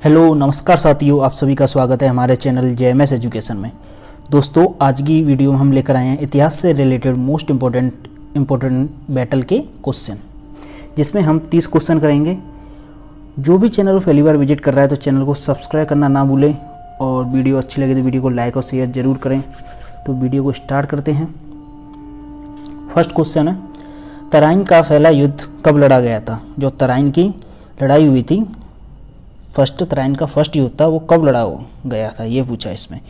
Hello नमस्कार साथियों, आप सभी का स्वागत है हमारे चैनल जेएमएस एजुकेशन में। दोस्तों, आज की वीडियो में हम लेकर आए हैं इतिहास से रिलेटेड मोस्ट इम्पोर्टेंट बैटल के क्वेश्चन, जिसमें हम 30 क्वेश्चन करेंगे। जो भी चैनल को पहली बार विजिट कर रहा है तो चैनल को सब्सक्राइब करना ना भूलें, और वीडियो अच्छी लगे तो वीडियो को लाइक और शेयर ज़रूर करें। तो वीडियो को स्टार्ट करते हैं। फर्स्ट क्वेश्चन है, तराइन का पहला युद्ध कब लड़ा गया था? जो तराइन की लड़ाई हुई थी, तराइन का फर्स्ट युद्ध था, वो कब लड़ा गया था, ये पूछा इसमें।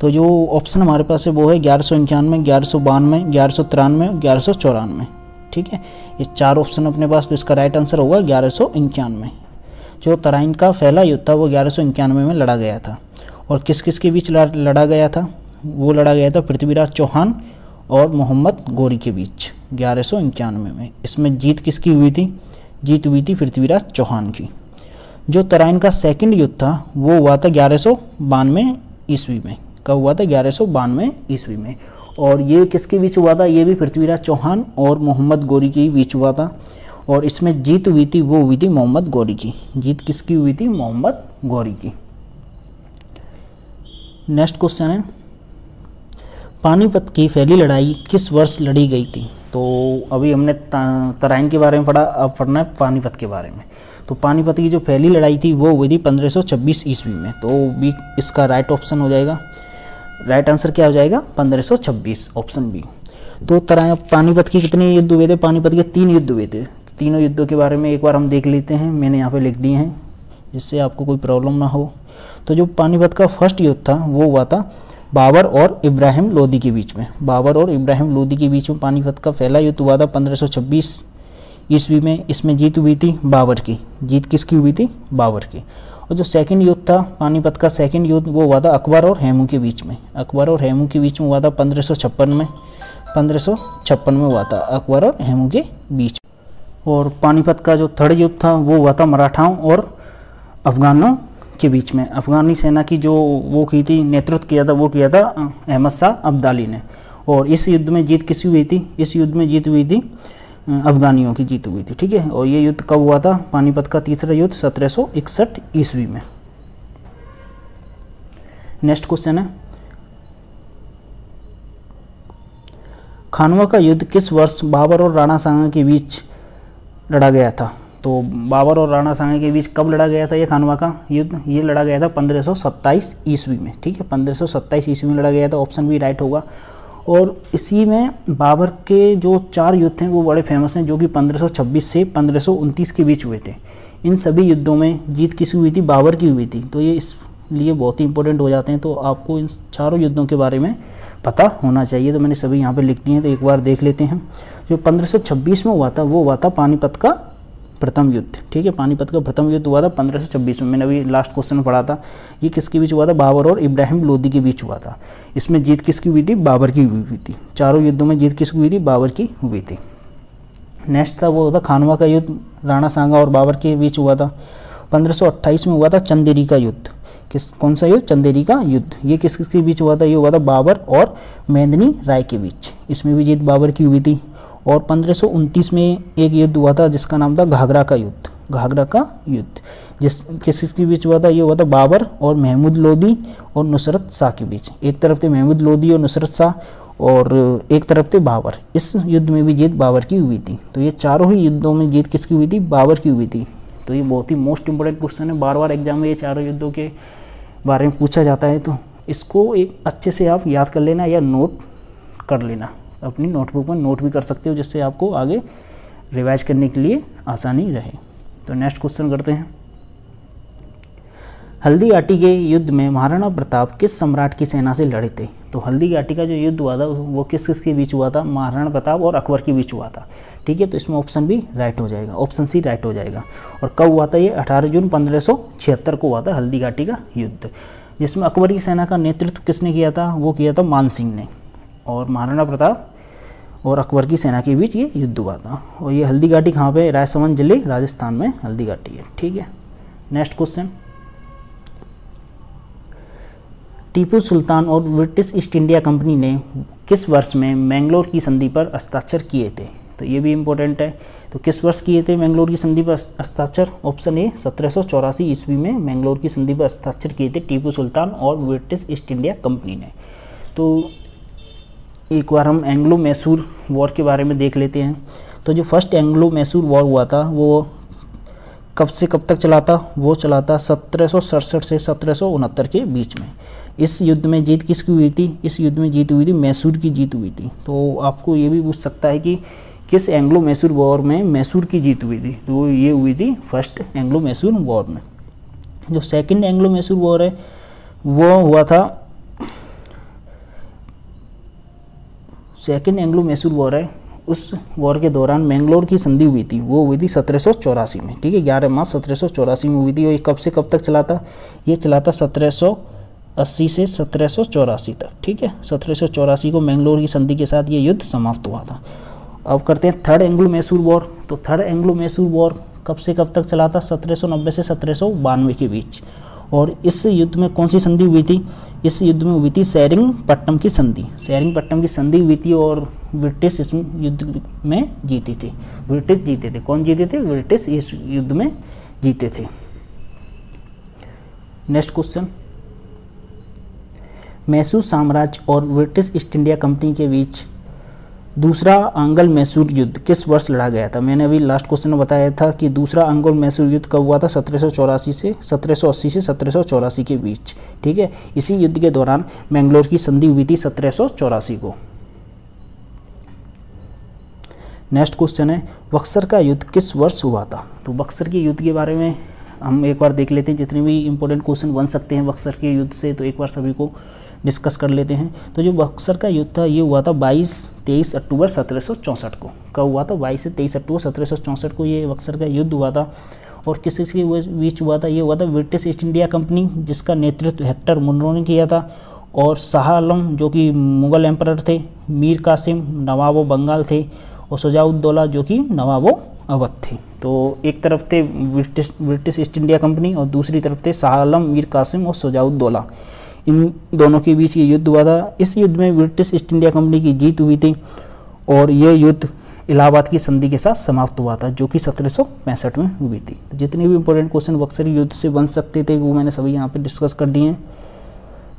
तो जो ऑप्शन हमारे पास है वो है 1191, 1192, 1193, 1194। ठीक है, ये चार ऑप्शन अपने पास, तो इसका राइट आंसर होगा 1191। जो तराइन का पहला युद्ध था वो 1191 में लड़ा गया था। और किस किस के बीच लड़ा गया था? वो लड़ा गया था पृथ्वीराज चौहान और मोहम्मद गौरी के बीच 1191 में। इसमें जीत किसकी हुई थी? जीत हुई थी पृथ्वीराज चौहान की। जो तराइन का सेकंड युद्ध था वो हुआ था 1192 ईस्वी में। कब हुआ था? 1192 ईस्वी में। और ये किसके बीच हुआ था? ये भी पृथ्वीराज चौहान और मोहम्मद गौरी के बीच हुआ था। और इसमें जीत हुई थी, वो हुई थी मोहम्मद गौरी की। जीत किसकी हुई थी? मोहम्मद गौरी की। नेक्स्ट क्वेश्चन है, पानीपत की पहली लड़ाई किस वर्ष लड़ी गई थी? तो अभी हमने तराइन के बारे में पढ़ा, अब पढ़ना है पानीपत के बारे में। तो पानीपत की जो पहली लड़ाई थी वो हुई थी 1526 ईस्वी में। तो बी इसका राइट ऑप्शन हो जाएगा। राइट आंसर क्या हो जाएगा? 1526, ऑप्शन बी। तो पानीपत की कितने युद्ध हुए थे? पानीपत के 3 युद्ध हुए थे। तीनों युद्धों के बारे में एक बार हम देख लेते हैं। मैंने यहाँ पे लिख दिए हैं जिससे आपको कोई प्रॉब्लम ना हो। तो जो पानीपत का फर्स्ट युद्ध था वो हुआ था बाबर और इब्राहिम लोदी के बीच में। बाबर और इब्राहिम लोदी के बीच में पानीपत का पहला युद्ध हुआ था 1526 ईस्वी में। इसमें जीत हुई थी बाबर की। जीत किसकी हुई थी? बाबर की। और जो सेकंड युद्ध था पानीपत का सेकंड युद्ध, वो हुआ था अकबर और हेमू के बीच में। अकबर और हेमू के बीच में हुआ था 1556 में। 1556 में हुआ था अकबर और हेमू के बीच। और पानीपत का जो थर्ड युद्ध था वो हुआ था मराठाओं और अफगानों के बीच में। अफगानी सेना की जो वो की थी, नेतृत्व किया था, वो किया था अहमद शाह अब्दाली ने। और इस युद्ध में जीत किसकी हुई थी? इस युद्ध में जीत हुई थी अफगानियों की जीत हुई थी। ठीक है, और ये युद्ध कब हुआ था? पानीपत का तीसरा युद्ध 1761 ईस्वी में। नेक्स्ट क्वेश्चन है, खानवा का युद्ध किस वर्ष बाबर और राणा सांगा के बीच लड़ा गया था? तो बाबर और राणा सांगा के बीच कब लड़ा गया था ये खानवा का युद्ध? ये लड़ा गया था 1527 ईस्वी में। ठीक है, 1527 ईस्वी में लड़ा गया था। ऑप्शन बी राइट होगा। और इसी में बाबर के जो 4 युद्ध हैं वो बड़े फेमस हैं, जो कि 1526 से 1529 के बीच हुए थे। इन सभी युद्धों में जीत किसकी हुई थी? बाबर की हुई थी। तो ये इसलिए बहुत ही इंपॉर्टेंट हो जाते हैं। तो आपको इन चारों युद्धों के बारे में पता होना चाहिए। तो मैंने सभी यहाँ पे लिख दिए हैं, तो एक बार देख लेते हैं। जो 1526 में हुआ था वो हुआ था पानीपत का प्रथम युद्ध। ठीक है, पानीपत का प्रथम युद्ध हुआ था 1526 में। मैंने अभी लास्ट क्वेश्चन में पढ़ा था। ये किसके बीच हुआ था? बाबर और इब्राहिम लोदी के बीच हुआ था। इसमें जीत किसकी हुई थी? बाबर की हुई थी। चारों युद्धों में जीत किसकी हुई थी? बाबर की हुई थी। नेक्स्ट था वो था खानवा का युद्ध, राणा सांगा और बाबर के बीच हुआ था। 1528 में हुआ था चंदेरी का युद्ध। कौन सा युद्ध? चंदेरी का युद्ध। ये किसके बीच हुआ था? ये हुआ था बाबर और मेंदिनी राय के बीच। इसमें भी जीत बाबर की हुई थी। और 1529 में एक युद्ध हुआ था जिसका नाम था घाघरा का युद्ध। घाघरा का युद्ध किसके बीच हुआ था? ये हुआ था बाबर और महमूद लोदी और नुसरत शाह के बीच। एक तरफ थे महमूद लोदी और नुसरत शाह, और एक तरफ थे बाबर। इस युद्ध में भी जीत बाबर की हुई थी। तो ये चारों ही युद्धों में जीत किसकी हुई थी? बाबर की हुई थी। तो ये बहुत ही मोस्ट इंपॉर्टेंट क्वेश्चन है। बार बार एग्जाम में ये चारों युद्धों के बारे में पूछा जाता है। तो इसको एक अच्छे से आप याद कर लेना या नोट कर लेना। अपनी नोटबुक में नोट भी कर सकते हो, जिससे आपको आगे रिवाइज करने के लिए आसानी रहे। तो नेक्स्ट क्वेश्चन करते हैं, हल्दी घाटी के युद्ध में महाराणा प्रताप किस सम्राट की सेना से लड़े थे? तो हल्दी घाटी का जो युद्ध हुआ था वो किस किस के बीच हुआ था? महाराणा प्रताप और अकबर के बीच हुआ था। ठीक है, तो इसमें ऑप्शन बी राइट हो जाएगा, ऑप्शन सी राइट हो जाएगा। और कब हुआ था ये? 18 जून 1576 को हुआ था हल्दी घाटी का युद्ध, जिसमें अकबर की सेना का नेतृत्व किसने किया था? वो किया था मान सिंह ने। और महाराणा प्रताप और अकबर की सेना के बीच ये युद्ध हुआ था। और ये हल्दी घाटी कहाँ पे? राजसमंद जिले, राजस्थान में हल्दी घाटी है। ठीक है, नेक्स्ट क्वेश्चन, टीपू सुल्तान और ब्रिटिश ईस्ट इंडिया कंपनी ने किस वर्ष में मैंगलोर की संधि पर हस्ताक्षर किए थे? तो ये भी इम्पोर्टेंट है। तो किस वर्ष किए थे मैंगलोर की संधि पर हस्ताक्षर? ऑप्शन ए 1784 ईस्वी में मैंगलोर की संधि पर हस्ताक्षर किए थे टीपू सुल्तान और ब्रिटिश ईस्ट इंडिया कंपनी ने। तो एक बार हम एंग्लो मैसूर वॉर के बारे में देख लेते हैं। तो जो फर्स्ट एंग्लो मैसूर वॉर हुआ था वो कब से कब तक चला था? वो चला था 1767 से 1769 के बीच में। इस युद्ध में जीत किसकी हुई थी? इस युद्ध में जीत हुई थी मैसूर की जीत हुई थी। तो आपको ये भी पूछ सकता है कि किस एंग्लो मैसूर वॉर में मैसूर की जीत हुई थी? तो ये हुई थी फर्स्ट एंग्लो मैसूर वॉर में। जो सेकंड एंग्लो मैसूर वॉर है वो हुआ था, सेकंड एंग्लो मैसूर वॉर है, उस वॉर के दौरान मैंगलोर की संधि हुई थी, वो हुई थी 1784 में। ठीक है, 11 मार्च 1784 में हुई थी। और ये कब से कब तक चला था? ये चला था 1780 से 1784 तक। ठीक है, 1784 को मैंगलोर की संधि के साथ ये युद्ध समाप्त हुआ था। अब करते हैं थर्ड एंग्लो मैसूर वॉर। तो थर्ड एंग्लो मैसूर वॉर कब से कब तक चला था? 1790 से 1792 के बीच। और इस युद्ध में कौन सी संधि हुई थी? इस युद्ध में हुई थी सेरिंगपट्टम की संधि। सेरिंगपट्टम की संधि हुई थी और ब्रिटिश इस युद्ध में जीती थी। ब्रिटिश जीते थे। कौन जीते थे? ब्रिटिश इस युद्ध में जीते थे। नेक्स्ट क्वेश्चन, मैसूर साम्राज्य और ब्रिटिश ईस्ट इंडिया कंपनी के बीच दूसरा आंग्ल मैसूर युद्ध किस वर्ष लड़ा गया था? मैंने अभी लास्ट क्वेश्चन में बताया था कि दूसरा आंग्ल मैसूर युद्ध कब हुआ था? 1780 से 1784 के बीच। ठीक है, इसी युद्ध के दौरान मैंगलोर की संधि हुई थी 1784 को। नेक्स्ट क्वेश्चन है, बक्सर का युद्ध किस वर्ष हुआ था? तो बक्सर के युद्ध के बारे में हम एक बार देख लेते हैं। जितने भी इंपॉर्टेंट क्वेश्चन बन सकते हैं बक्सर के युद्ध से, तो एक बार सभी को डिस्कस कर लेते हैं। तो जो बक्सर का युद्ध था ये हुआ था 22-23 अक्टूबर 1764 को। कब हुआ था? 22 से 23 अक्टूबर 1764 को ये बक्सर का युद्ध हुआ था। और किस किसके बीच हुआ था? ये हुआ था ब्रिटिश ईस्ट इंडिया कंपनी, जिसका नेतृत्व हेक्टर मुनरो ने किया था, और शाह आलम जो कि मुगल एम्परर थे, मीर कासिम नवाब बंगाल थे, और शुजाउद्दौला जो कि नवाब अवध थे। तो एक तरफ थे ब्रिटिश ईस्ट इंडिया कंपनी और दूसरी तरफ थे शाह आलम, मीर कासिम और शुजाउद्दौला। इन दोनों के बीच ये युद्ध हुआ था। इस युद्ध में ब्रिटिश ईस्ट इंडिया कंपनी की जीत हुई थी और यह युद्ध इलाहाबाद की संधि के साथ समाप्त हुआ था, जो कि 1765 में हुई थी। तो जितने भी इंपॉर्टेंट क्वेश्चन बक्सर युद्ध से बन सकते थे वो मैंने सभी यहाँ पे डिस्कस कर दिए हैं।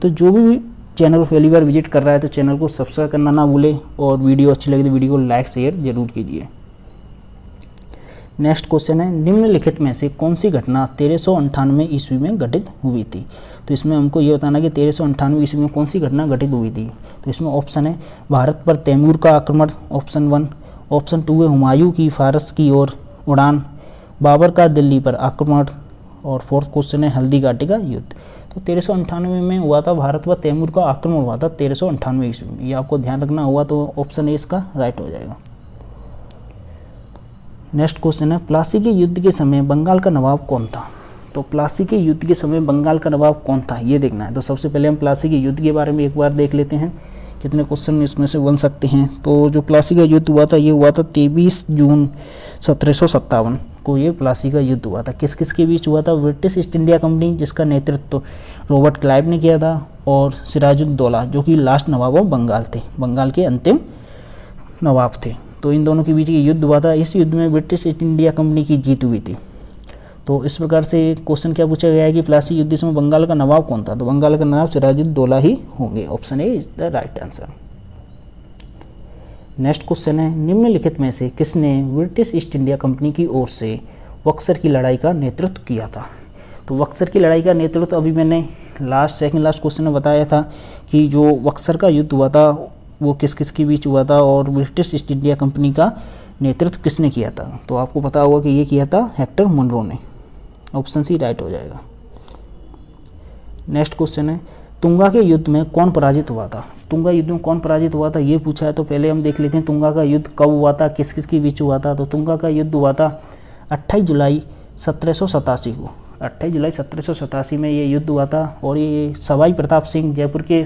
तो जो भी चैनल को पहली बार विजिट कर रहा है तो चैनल को सब्सक्राइब करना ना भूले, और वीडियो अच्छी लगे तो वीडियो को लाइक शेयर जरूर कीजिए। नेक्स्ट क्वेश्चन है, निम्नलिखित में से कौन सी घटना 1398 ईस्वी में घटित हुई थी? तो इसमें हमको ये बताना कि 1398 ईस्वी में कौन सी घटना घटित हुई थी। तो इसमें ऑप्शन है भारत पर तैमूर का आक्रमण, ऑप्शन 1। ऑप्शन 2 है हुमायूं की फारस की ओर उड़ान, बाबर का दिल्ली पर आक्रमण, और फोर्थ क्वेश्चन है हल्दी घाटी का युद्ध। तो 1398 में हुआ था भारत पर तैमूर का आक्रमण हुआ था 1398 ईस्वी में। ये आपको ध्यान रखना हुआ, तो ऑप्शन ए इसका राइट हो जाएगा। नेक्स्ट क्वेश्चन है, प्लासी के युद्ध के समय बंगाल का नवाब कौन था? तो प्लासी के युद्ध के समय बंगाल का नवाब कौन था ये देखना है। तो सबसे पहले हम प्लासी के युद्ध के बारे में एक बार देख लेते हैं, कितने क्वेश्चन इसमें से बन सकते हैं। तो जो प्लासी का युद्ध हुआ था ये हुआ था 23 जून 1757 को ये प्लासी का युद्ध हुआ था। किस किस के बीच हुआ था? ब्रिटिश ईस्ट इंडिया कंपनी, जिसका नेतृत्व रॉबर्ट क्लाइव ने किया था, और सिराजुद्दौला जो कि लास्ट नवाब ऑफ बंगाल थे, बंगाल के अंतिम नवाब थे। तो इन दोनों के बीच ये युद्ध हुआ था। इस युद्ध में ब्रिटिश ईस्ट इंडिया कंपनी की जीत हुई थी। तो इस प्रकार से क्वेश्चन क्या पूछा गया है कि प्लासी युद्ध में बंगाल का नवाब कौन था? तो बंगाल का नवाब सिराजुद्दौला ही होंगे। Option A is the right answer. Next question है, निम्नलिखित में से किसने ब्रिटिश ईस्ट इंडिया कंपनी की ओर से बक्सर की लड़ाई का नेतृत्व किया था? तो बक्सर की लड़ाई का नेतृत्व अभी मैंने सेकंड लास्ट क्वेश्चन में बताया था कि जो बक्सर का युद्ध हुआ था वो किस किस के बीच हुआ था और ब्रिटिश ईस्ट इंडिया कंपनी का नेतृत्व किसने किया था। तो आपको पता होगा कि ये किया था हेक्टर मुनरो ने। ऑप्शन सी राइट हो जाएगा। नेक्स्ट क्वेश्चन है, तुंगा के युद्ध में कौन पराजित हुआ था? तुंगा युद्ध में कौन पराजित हुआ था ये पूछा है। तो पहले हम देख लेते हैं तुंगा का युद्ध कब हुआ था, किस किस के बीच हुआ था। तो तुंगा का युद्ध हुआ था 28 जुलाई 1787 को। 28 जुलाई 1787 में ये युद्ध हुआ था, और ये सवाई प्रताप सिंह, जयपुर के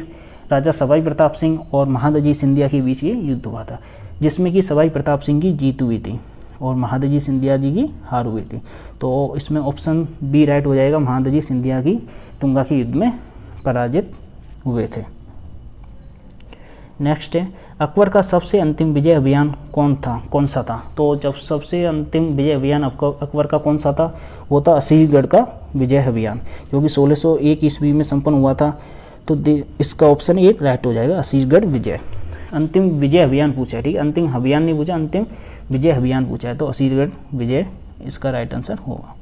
राजा सवाई प्रताप सिंह और महादजी सिंधिया के बीच ये युद्ध हुआ था, जिसमें कि सवाई प्रताप सिंह की जीत हुई थी और महादजी सिंधिया जी की हार हुई थी। तो इसमें ऑप्शन बी राइट हो जाएगा, महादजी सिंधिया की तुंगा के युद्ध में पराजित हुए थे। नेक्स्ट है अकबर का सबसे अंतिम विजय अभियान कौन सा था। तो जब सबसे अंतिम विजय अभियान अकबर का कौन सा था, वो था असीरगढ़ का विजय अभियान, जो कि 1601 ईस्वी में संपन्न हुआ था। तो इसका ऑप्शन ए राइट हो जाएगा, असीरगढ़ विजय। अंतिम विजय अभियान पूछा है, ठीक है, अंतिम अभियान नहीं पूछा, अंतिम विजय अभियान पूछा है, तो असीरगढ़ विजय इसका राइट आंसर होगा।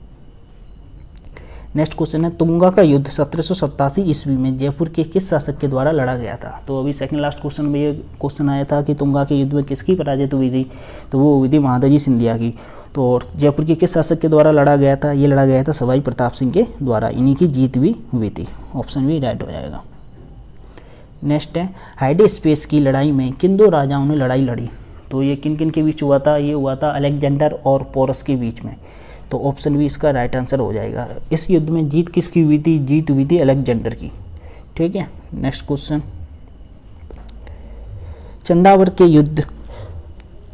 नेक्स्ट क्वेश्चन है तुंगा का युद्ध 1787 ईस्वी में जयपुर के किस शासक के द्वारा लड़ा गया था। तो अभी सेकंड लास्ट क्वेश्चन में ये क्वेश्चन आया था कि तुंगा के युद्ध में किसकी पराजय हुई थी, तो वो हुई थी महादजी सिंधिया की। तो और जयपुर के किस शासक के द्वारा लड़ा गया था, ये लड़ा गया था सवाई प्रताप सिंह के द्वारा, इन्हीं की जीत भी हुई थी, ऑप्शन भी राइट हो जाएगा। नेक्स्ट है हाइडे स्पेस की लड़ाई में किन दो राजाओं ने लड़ाई लड़ी। तो ये किन किन के बीच हुआ था, ये हुआ था अलेक्जेंडर और पोरस के बीच में, तो ऑप्शन भी इसका राइट आंसर हो जाएगा। इस युद्ध में जीत किसकी हुई थी, जीत हुई थी अलेक्जेंडर की, ठीक है। नेक्स्ट क्वेश्चन चंदावर के युद्ध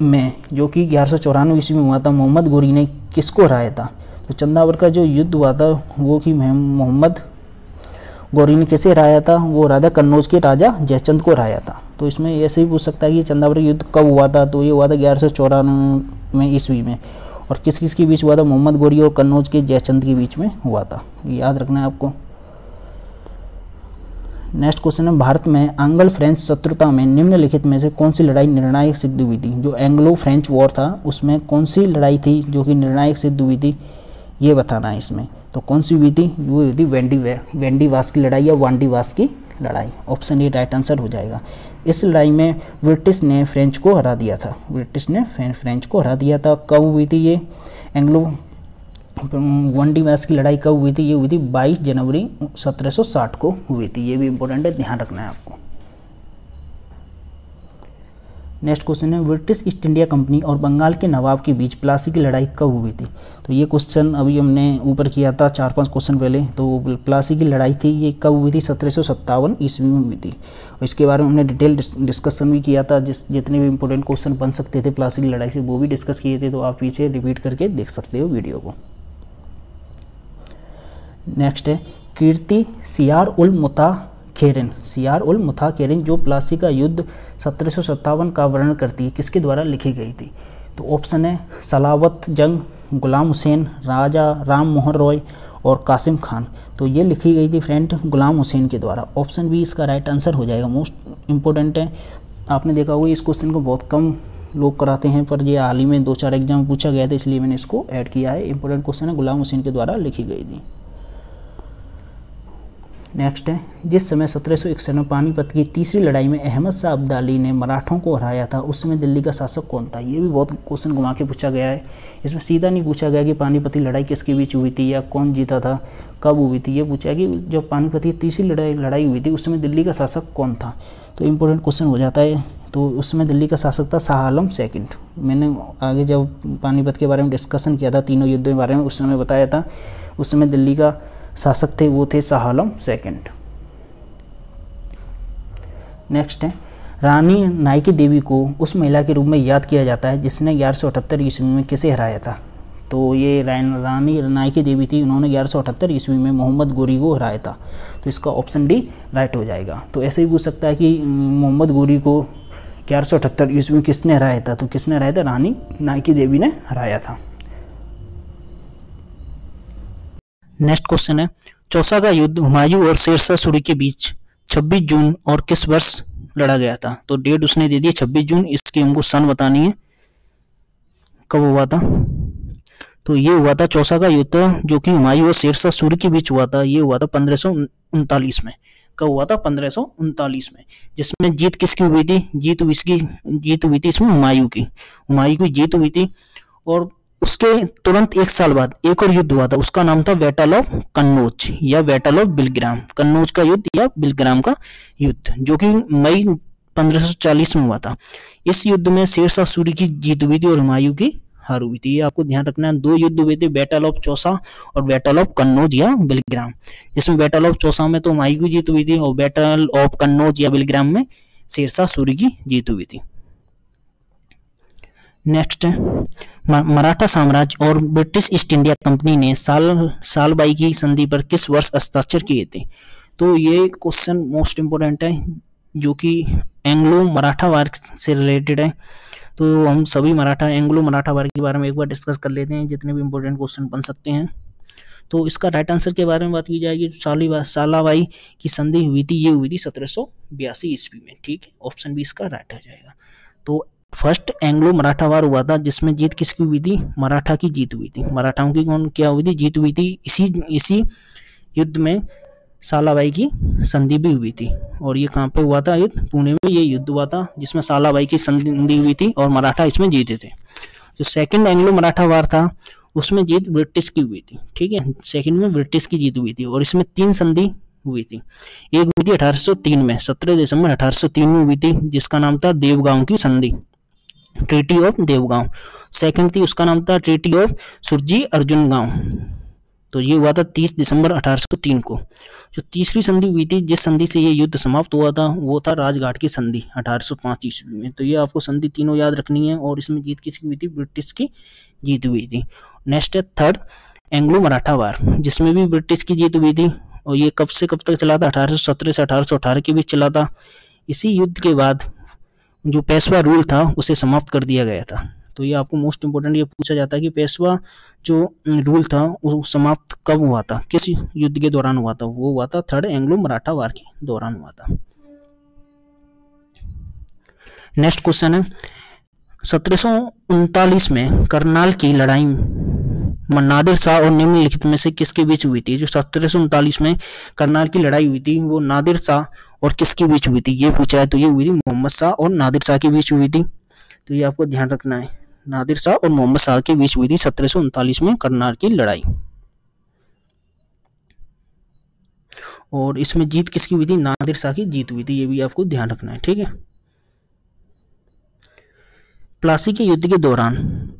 में जो कि 1194 ईस्वी में हुआ था, मोहम्मद गोरी ने किसको हराया था। तो चंदावर का जो युद्ध हुआ था वो कि मोहम्मद गोरी ने किसे हराया था, वो राजा कन्नौज के राजा जयचंद को हराया था। तो इसमें ऐसे भी पूछ सकता है कि चंदावर युद्ध कब हुआ था, तो ये हुआ था 1194 ईस्वी में, और किस किस के बीच हुआ था, मोहम्मद गोरी और कन्नौज के जयचंद के बीच में हुआ था, याद रखना है आपको। नेक्स्ट क्वेश्चन है भारत में एंग्लो फ्रेंच शत्रुता में निम्नलिखित में से कौन सी लड़ाई निर्णायक सिद्ध हुई थी। जो एंग्लो फ्रेंच वॉर था उसमें कौन सी लड़ाई थी जो कि निर्णायक सिद्ध हुई थी, ये बताना है इसमें। तो कौन सी हुई थी, वो हुई थी वेंडीवास की लड़ाई या वांडीवास की लड़ाई, ऑप्शन ए राइट आंसर हो जाएगा। इस लड़ाई में ब्रिटिश ने फ्रेंच को हरा दिया था, ब्रिटिश ने फ्रेंच को हरा दिया था। कब हुई थी ये एंग्लो वांडीवास की लड़ाई कब हुई थी, ये हुई थी 22 जनवरी 1760 को हुई थी, ये भी इंपॉर्टेंट है, ध्यान रखना है आपको। नेक्स्ट क्वेश्चन है ब्रिटिश ईस्ट इंडिया कंपनी और बंगाल के नवाब के बीच प्लासी की लड़ाई कब हुई थी। तो ये क्वेश्चन अभी हमने ऊपर किया था 4-5 क्वेश्चन पहले। तो प्लासी की लड़ाई थी ये कब हुई थी, 1757 ईस्वी में हुई थी, और इसके बारे में हमने डिटेल डिस्कशन भी किया था। जितने भी इंपॉर्टेंट क्वेश्चन बन सकते थे प्लासी की लड़ाई से वो भी डिस्कस किए थे, तो आप पीछे रिपीट करके देख सकते हो वीडियो को। नेक्स्ट है कीर्ति सियार उल मुताखेरिन जो प्लासी का युद्ध 1757 का वर्णन करती है, किसके द्वारा लिखी गई थी। तो ऑप्शन है सलावत जंग, गुलाम हुसैन, राजा राम मोहन रॉय और कासिम खान। तो ये लिखी गई थी फ्रेंड गुलाम हुसैन के द्वारा, ऑप्शन बी इसका राइट आंसर हो जाएगा। मोस्ट इंपॉर्टेंट है, आपने देखा होगा इस क्वेश्चन को बहुत कम लोग कराते हैं, पर ये हाल ही में 2-4 एग्जाम में पूछा गया था, इसलिए मैंने इसको ऐड किया है। इंपॉर्टेंट क्वेश्चन है, गुलाम हुसैन के द्वारा लिखी गई थी। नेक्स्ट है जिस समय 1761 में पानीपत की तीसरी लड़ाई में अहमद शाह अब्दाली ने मराठों को हराया था, उस समय दिल्ली का शासक कौन था। ये भी बहुत क्वेश्चन घुमा के पूछा गया है, इसमें सीधा नहीं पूछा गया कि पानीपत की लड़ाई किसके बीच हुई थी या कौन जीता था, कब हुई थी। ये पूछा कि जब पानीपत की तीसरी लड़ाई हुई थी उस समय दिल्ली का शासक कौन था, तो इम्पोर्टेंट क्वेश्चन हो जाता है। तो उस समय दिल्ली का शासक था शाह आलम सेकंड। मैंने आगे जब पानीपत के बारे में डिस्कशन किया था, तीनों युद्धों के बारे में, उस समय बताया था, उस समय दिल्ली का शासक थे वो थे शाह आलम सेकंड। नेक्स्ट है रानी नाइकी देवी को उस महिला के रूप में याद किया जाता है जिसने 1178 ईस्वी में किसे हराया था। तो ये रानी नाइकी देवी थी, उन्होंने 1178 ईस्वी में मोहम्मद गोरी को हराया था, तो इसका ऑप्शन डी राइट हो जाएगा। तो ऐसे ही पूछ सकता है कि मोहम्मद गोरी को 1178 ईस्वी में किसने हराया था, तो किसने हराया था, रानी नाइकी देवी ने हराया था। नेक्स्ट क्वेश्चन है चौसा का युद्ध हुमायूं और शेरशाह सूरी के बीच 26 जून और किस वर्ष लड़ा गया था। तो डेट उसने दे दी 26 जून, इसकी हमको सन बतानी है कब हुआ था। तो ये हुआ था चौसा का युद्ध जो कि हुमायूं और शेरशाह सूरी के बीच हुआ था, ये हुआ था 1539 में। कब हुआ था, 1539 में, जिसमें जीत किसकी हुई थी, जीत हुई थी इसमें हुमायूं की जीत हुई थी। और उसके तुरंत 1 साल बाद एक और युद्ध हुआ था, उसका नाम था बैटल ऑफ कन्नौज या बैटल ऑफ बिलग्राम, कन्नौज का युद्ध या बिलग्राम का युद्ध, जो कि मई 1540 में हुआ था। इस युद्ध में शेरशाह सूरी की जीत हुई थी और हुमायूं की हार हुई थी। ये आपको ध्यान रखना है, 2 युद्ध हुए थे, बैटल ऑफ चौसा और बैटल ऑफ कन्नौज या बिलग्राम। जिसमें बैटल ऑफ चौसा में तो हुमायूं की जीत हुई थी और बैटल ऑफ कन्नौज या बिलग्राम में शेरशाह सूरी की जीत हुई थी। नेक्स्ट है मराठा साम्राज्य और ब्रिटिश ईस्ट इंडिया कंपनी ने सालबाई की संधि पर किस वर्ष हस्ताक्षर किए थे। तो ये क्वेश्चन मोस्ट इंपोर्टेंट है, जो कि एंग्लो मराठा वार से रिलेटेड है। तो हम सभी एंग्लो मराठा वार के बारे में एक बार डिस्कस कर लेते हैं, जितने भी इंपॉर्टेंट क्वेश्चन बन सकते हैं। तो इसका राइट आंसर के बारे में बात की जाएगी, सालाबाई की संधि हुई थी, ये हुई थी 1782 ईस्वी में। ठीक है, ऑप्शन बी इसका राइट हो जाएगा। तो फर्स्ट एंग्लो मराठा वार हुआ था, जिसमें जीत किसकी हुई थी? मराठा की जीत हुई थी। मराठाओं की क्या हुई थी? जीत हुई थी। इसी युद्ध में सालाबाई की संधि भी हुई थी। और ये कहाँ पे हुआ था युद्ध? पुणे में ये युद्ध हुआ था, जिसमें सालाबाई की संधि हुई थी और मराठा इसमें जीते थे। जो सेकंड एंग्लो मराठा वार था, उसमें जीत ब्रिटिश की हुई थी। ठीक है, सेकंड में ब्रिटिश की जीत हुई थी और इसमें 3 संधि हुई थी। एक हुई थी 1803 में, 17 दिसंबर 1803 में हुई थी, जिसका नाम था देवगांव की संधि, ट्रीटी ऑफ देवगांव। सेकंड थी, उसका नाम था ट्रीटी ऑफ सुरजी अर्जुन गांव। तो ये हुआ था 30 दिसंबर 1803 को। जो तीसरी संधि हुई थी, जिस संधि से ये युद्ध समाप्त हुआ था, वो था राजघाट की संधि 1805 ईस्वी में। तो ये आपको संधि तीनों याद रखनी है। और इसमें जीत किसकी हुई थी? ब्रिटिश की जीत हुई थी। नेक्स्ट है थर्ड एंग्लो मराठा वार, जिसमें भी ब्रिटिश की जीत हुई थी। और ये कब से कब तक चला था? 1817 से 1818 के बीच चला था। इसी युद्ध के बाद जो पेशवा रूल था, उसे समाप्त कर दिया गया था। तो ये आपको मोस्ट इंपोर्टेंट ये पूछा जाता है कि पेशवा जो रूल था वो समाप्त कब हुआ था, किस युद्ध के दौरान हुआ था? वो हुआ था थर्ड एंग्लो मराठा वार के दौरान हुआ था। नेक्स्ट क्वेश्चन है, 1739 में करनाल की लड़ाई नादिर शाह और निम्नलिखित में से किसके बीच हुई थी? जो 1739 में करनाल की लड़ाई हुई थी, वो नादिर शाह और किसके बीच हुई थी? ये पूछा है। तो ये हुई थी मोहम्मद शाह और नादिर शाह के बीच हुई थी। तो ये आपको ध्यान रखना है, नादिर शाह और मोहम्मद शाह के बीच हुई थी 1739 में करनाल की लड़ाई। और इसमें जीत किसकी हुई थी? नादिर शाह की जीत हुई थी। ये भी आपको ध्यान रखना है। ठीक है, प्लासी के युद्ध के दौरान,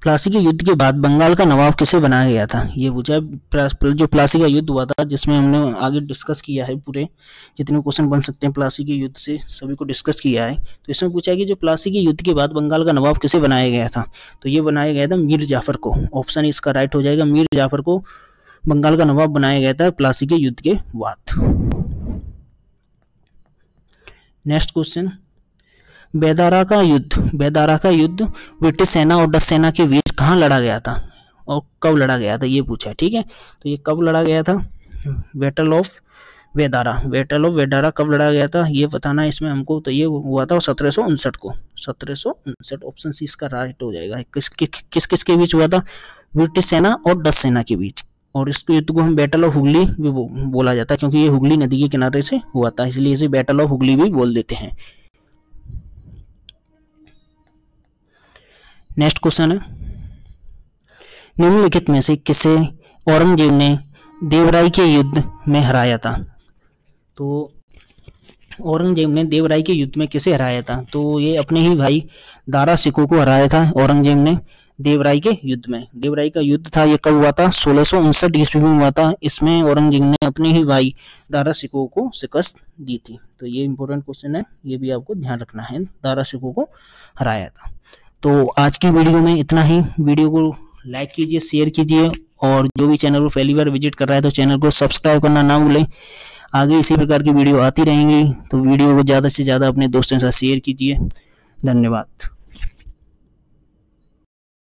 प्लासी के युद्ध के बाद बंगाल का नवाब किसे बनाया गया था? ये पूछा है। जो प्लासी का युद्ध हुआ था, जिसमें हमने आगे डिस्कस किया है, पूरे जितने क्वेश्चन बन सकते हैं प्लासी के युद्ध से सभी को डिस्कस किया है। तो इसमें पूछा है कि जो प्लासी के युद्ध के बाद बंगाल का नवाब किसे बनाया गया था? तो ये बनाया गया था मीर जाफर को। ऑप्शन इसका राइट हो जाएगा, मीर जाफर को बंगाल का नवाब बनाया गया था प्लासी के युद्ध के बाद। नेक्स्ट क्वेश्चन, बेदारा का युद्ध ब्रिटिश सेना और डच सेना के बीच कहाँ लड़ा गया था और कब लड़ा गया था? ये पूछा है। ठीक है, तो ये कब लड़ा गया था? बैटल ऑफ वेदारा कब लड़ा गया था, ये बताना है इसमें हमको। तो ये हुआ था 1759 को, 1759। ऑप्शन सी इसका राइट हो जाएगा। किस के बीच हुआ था? ब्रिटिश सेना और डच सेना के बीच। और इस युद्ध को हम बैटल ऑफ हुगली भी बोला जाता है, क्योंकि ये हुगली नदी के किनारे से हुआ था, इसलिए इसे बैटल ऑफ हुगली भी बोल देते हैं। नेक्स्ट क्वेश्चन है, निम्नलिखित में से किसे औरंगजेब ने देवराई के युद्ध में हराया था? तो औरंगजेब ने देवराई के युद्ध में किसे हराया था? तो ये अपने ही भाई दारा शिकोह को हराया था औरंगजेब ने देवराई के युद्ध में। देवराई का युद्ध था, ये कब हुआ था? 1659 ईस्वी में हुआ था। इसमें औरंगजेब ने अपने ही भाई दारा शिकोह को शिकस्त दी थी। तो ये इंपॉर्टेंट क्वेश्चन है, ये भी आपको ध्यान रखना है। दारा शिकोह को हराया था। तो आज की वीडियो में इतना ही। वीडियो को लाइक कीजिए, शेयर कीजिए, और जो भी चैनल को पहली बार विजिट कर रहा है तो चैनल को सब्सक्राइब करना ना भूलें। आगे इसी प्रकार की वीडियो आती रहेंगी, तो वीडियो को ज़्यादा से ज़्यादा अपने दोस्तों के साथ शेयर कीजिए। धन्यवाद।